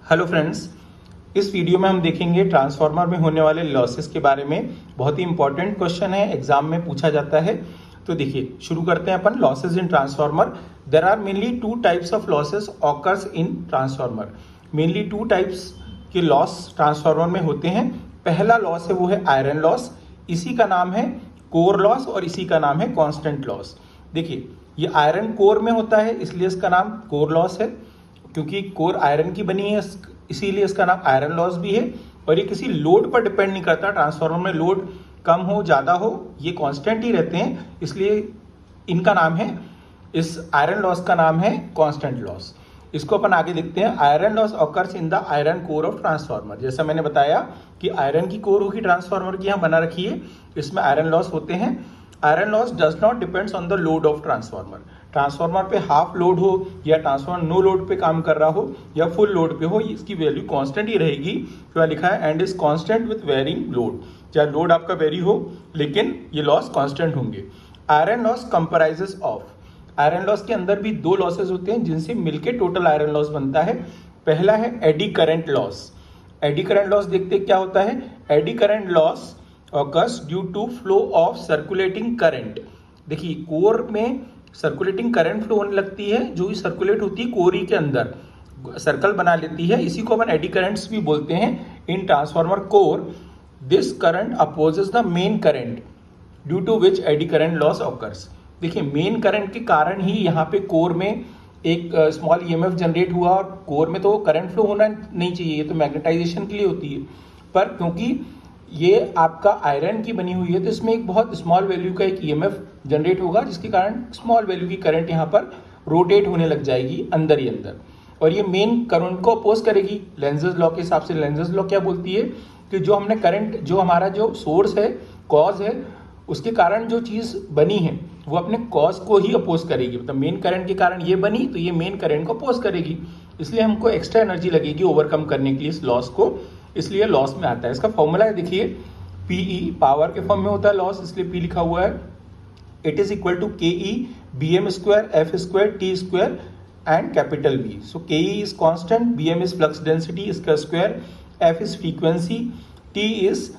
Hello friends, इस video में हम देखेंगे ट्रांसफार्मर में होने वाले लॉसेस के बारे में। बहुत ही इंपॉर्टेंट क्वेश्चन है, एग्जाम में पूछा जाता है। तो देखिए, शुरू करते हैं अपन losses in transformer. There are mainly two types of losses occurs in transformer. Mainly two types के लॉस ट्रांसफार्मर में होते हैं। पहला लॉस है वो है आयरन लॉस, इसी का नाम है कोर लॉस और इसी का नाम है कांस्टेंट लॉस। देखिए, ये आयरन कोर में होता है इसलिए इसका नाम कोर लॉस है, क्योंकि कोर आयरन की बनी है इसीलिए इसका नाम आयरन लॉस भी है। और ये किसी लोड पर डिपेंड नहीं करता, ट्रांसफार्मर में लोड कम हो ज़्यादा हो ये कांस्टेंट ही रहते हैं, इसलिए इनका नाम है, इस आयरन लॉस का नाम है कांस्टेंट लॉस। इसको अपन आगे देखते हैं। Iron loss occurs in the iron core of transformer. जैसा मैंने बताया कि आयरन की कोर होगी ट्रांसफार्मर की, यहाँ बना रखी है, इसमें आयरन लॉस होते हैं। Iron loss does not depends on the load of transformer. Transformer पे हाफ लोड हो या ट्रांसफार्मर नो लोड पे काम कर रहा हो या फुल लोड पे हो, इसकी वैल्यू कांस्टेंट ही रहेगी। तो लिखा है and is constant with varying load. चाहे लोड आपका वेरी हो लेकिन ये लॉस कांस्टेंट होंगे। Iron loss comprises of. Iron loss के अंदर भी दो लॉसेस होते हैं जिनसे मिलके टोटल आयरन लॉस बनता है। पहला है eddy current loss. Eddy current loss देखते क्या होता है। Eddy current loss occurs due to flow of circulating current. देखिए, कोर में सर्कुलेटिंग करंट फ्लो होने लगती है, जो भी सर्कुलेट होती है कोरी के अंदर सर्कल बना लेती है, इसी को अपन एडी करंट्स भी बोलते हैं। In transformer core this current opposes the main current due to which eddy current loss occurs. देखिए, मेन करंट के कारण ही यहाँ पे कोर में एक स्मॉल ईएमएफ जनरेट हुआ, और कोर में तो करंट फ्लो होना नहीं चाहिए, ये तो मैग्नेटाइजेशन के लिए होती है, पर क्योंकि ये आपका आयरन की बनी हुई है तो इसमें एक बहुत स्मॉल वैल्यू का एक ईएमएफ जनरेट होगा, जिसके कारण स्मॉल वैल्यू की करंट यहाँ पर रोटेट होने लग जाएगी अंदर ही अंदर, और ये मेन करंट को अपोज करेगी। लेंजेस लॉ के हिसाब से लेंजेस लॉ क्या बोलती है कि जो हमने करंट, जो हमारा जो सोर्स है, कॉज है, उसके कारण जो चीज़ बनी है वो अपने कॉज को ही अपोज करेगी। मतलब मेन करंट के कारण ये बनी तो ये मेन करंट को अपोज करेगी, इसलिए हमको एक्स्ट्रा एनर्जी लगेगी ओवरकम करने के लिए इस लॉस को, इसलिए लॉस में आता है। इसका फॉर्मूला है, देखिए, पीई पावर के फॉर्म में होता है लॉस, इसलिए पी लिखा हुआ है। It is equal to K E B M square F square T square and capital V. So K E is constant, B M is flux density इसका square, F is frequency, T is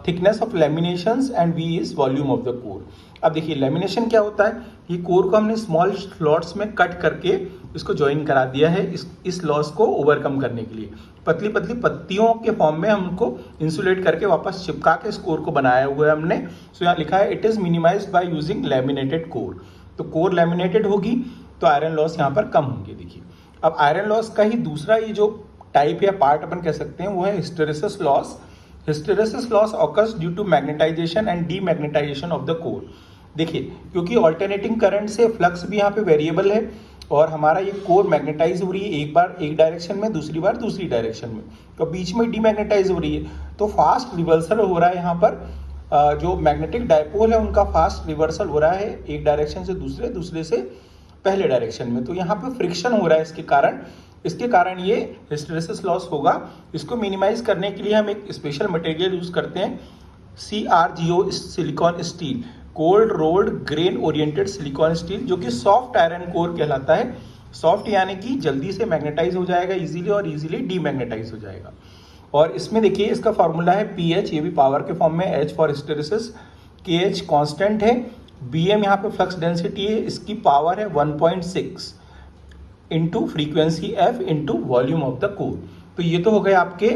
thickness of laminations and V is volume of the core. अब देखिए, lamination क्या होता है, ये core को हमने small slots में कट करके इसको ज्वाइन करा दिया है इस लॉस को ओवरकम करने के लिए। पतली पतली पत्तियों के फॉर्म में हमको इंसुलेट करके वापस चिपका के इस कोर को बनाया हुआ है हमने। सो यहाँ लिखा है it is minimised by using laminated core. तो कोर लैमिनेटेड होगी तो आयरन लॉस यहाँ पर कम होंगे। देखिए, अब आयरन लॉस का ही दूसरा ये जो टाइप या पार्ट अपन कह सकते हैं वो है hysteresis loss. Hysteresis loss occurs due to magnetisation and demagnetisation of the core. देखिए, क्योंकि ऑल्टरनेटिंग करंट से फ्लक्स भी यहाँ पे वेरिएबल है और हमारा ये कोर मैग्नेटाइज हो रही है, एक बार एक डायरेक्शन में, दूसरी बार दूसरी डायरेक्शन में, तो बीच में डीमैग्नेटाइज हो रही है, तो फास्ट रिवर्सल हो रहा है यहाँ पर। जो मैग्नेटिक डायपोल है उनका फास्ट रिवर्सल हो रहा है एक डायरेक्शन से दूसरे, दूसरे से पहले डायरेक्शन में, तो यहाँ पे फ्रिक्शन हो रहा है इसके कारण ये हिस्टेरेसिस लॉस होगा। इसको मिनिमाइज करने के लिए हम एक स्पेशल मटेरियल यूज करते हैं, CRGO silicon steel, cold rolled grain oriented silicon steel, जो कि सॉफ्ट आयरन कोर कहलाता है। सॉफ्ट यानी कि जल्दी से मैग्नेटाइज हो जाएगा इजीली और इजीली डीमैग्नेटाइज हो जाएगा। और इसमें देखिए, इसका फॉर्मूला है PH, ये भी पावर के फॉर्म में, H for hysteresis, KH constant है, BM यहाँ पे फ्लक्स डेंसिटी है, इसकी पावर है 1.6 into frequency F into volume of the core. तो ये तो हो गए आपके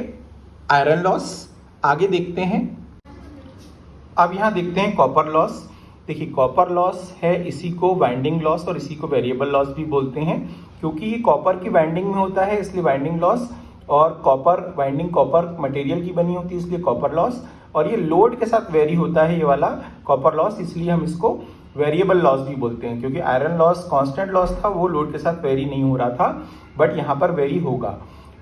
आयरन लॉस। आगे देखते हैं, अब यहाँ देखते हैं कॉपर लॉस। देखिए, कॉपर लॉस है, इसी को वाइंडिंग लॉस और इसी को वेरिएबल लॉस भी बोलते हैं, क्योंकि ये कॉपर की वाइंडिंग में होता है इसलिए वाइंडिंग लॉस, और कॉपर वाइंडिंग कॉपर मटेरियल की बनी होती है इसलिए कॉपर लॉस, और ये लोड के साथ वेरी होता है ये वाला कॉपर लॉस, इसलिए हम इसको वेरिएबल लॉस भी बोलते हैं। क्योंकि आयरन लॉस कांस्टेंट लॉस था, वो लोड के साथ वेरी नहीं हो रहा था, बट यहाँ पर वेरी होगा।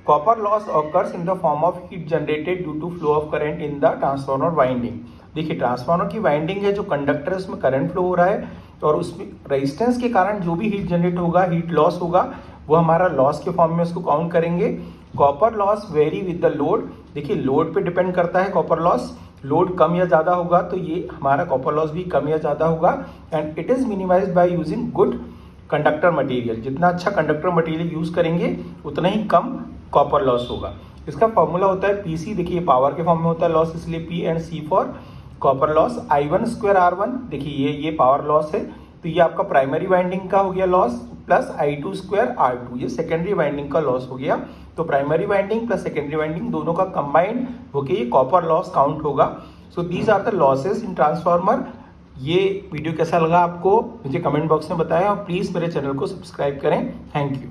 Copper loss occurs in the form of heat generated due to flow of current in the transformer winding. देखिए, ट्रांसफार्मर की वाइंडिंग है, जो कंडक्टर है उसमें करंट फ्लो हो रहा है, और उसमें रेजिस्टेंस के कारण जो भी हीट जनरेट होगा, हीट लॉस होगा, वो हमारा लॉस के फॉर्म में उसको काउंट करेंगे। Copper loss very with the load. देखिए, लोड पे डिपेंड करता है कॉपर लॉस, लोड कम या ज़्यादा होगा तो ये हमारा कॉपर लॉस भी कम या ज़्यादा होगा। And it is minimised by using good conductor material. जितना अच्छा कंडक्टर मटेरियल यूज़ करेंगे उतना ही कम कॉपर लॉस होगा। इसका फॉर्मूला होता है पीसी, देखिए पावर के फॉर्म में होता है लॉस, इसलिए P and C for copper loss. I1 square R1, देखिए ये पावर लॉस है, तो ये आपका प्राइमरी वाइंडिंग का हो गया loss, plus I2 square R2, ये सेकेंडरी वाइंडिंग का लॉस हो गया। तो primary winding plus secondary winding दोनों का कंबाइंड होके ये कॉपर लॉस काउंट होगा। So these are the losses in transformer. ये वीडियो कैसा लगा आपको मुझे कमेंट बॉक्स में बताएं और प्लीज़ मेरे चैनल को सब्सक्राइब करें। Thank you.